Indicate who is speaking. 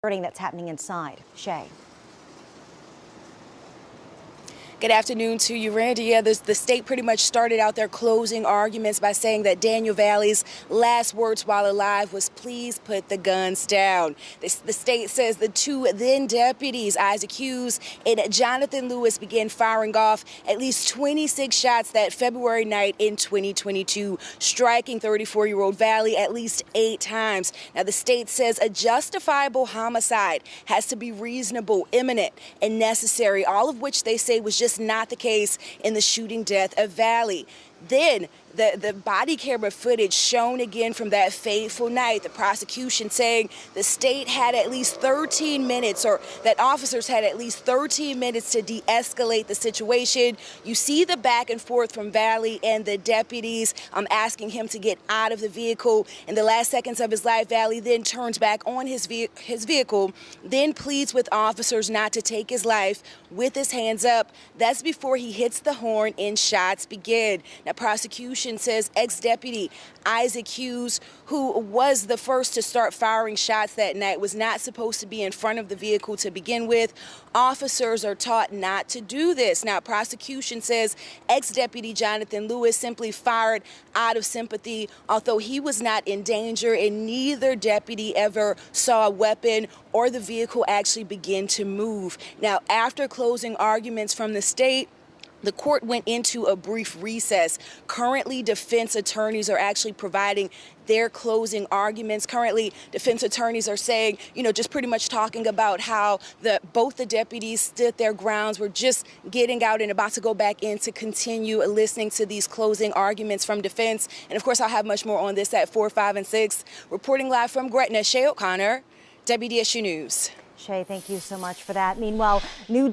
Speaker 1: That's happening inside. Shay.
Speaker 2: Good afternoon to you, Randy. Yeah, the state pretty much started out their closing arguments by saying that Daniel Valley's last words while alive was, "Please put the guns down." The state says the two then deputies, Isaac Hughes and Jonathan Lewis, began firing off at least 26 shots that February night in 2022, striking 34-year-old Valley at least 8 times. Now, the state says a justifiable homicide has to be reasonable, imminent, and necessary, all of which they say was just not the case in the shooting death of Valley. Then the body camera footage shown again from that fateful night, the prosecution saying the state had at least 13 minutes, or that officers had at least 13 minutes to de-escalate the situation. You see the back and forth from Valley and the deputies asking him to get out of the vehicle. In the last seconds of his life, Valley then turns back on his vehicle, then pleads with officers not to take his life with his hands up. That's before he hits the horn and shots begin. Now, prosecution says ex-deputy Isaac Hughes, who was the first to start firing shots that night, was not supposed to be in front of the vehicle to begin with. Officers are taught not to do this. Now, prosecution says ex-deputy Jonathan Lewis simply fired out of sympathy, although he was not in danger, and neither deputy ever saw a weapon or the vehicle actually begin to move. Now, after closing arguments from the state, the court went into a brief recess. Currently, defense attorneys are actually providing their closing arguments. Currently, defense attorneys are saying, just pretty much talking about how both the deputies stood their grounds, were just getting out and about to go back in to continue listening to these closing arguments from defense. And of course, I'll have much more on this at 4, 5, and 6. Reporting live from Gretna, Shay O'Connor, WDSU News.
Speaker 1: Shay, thank you so much for that. Meanwhile, new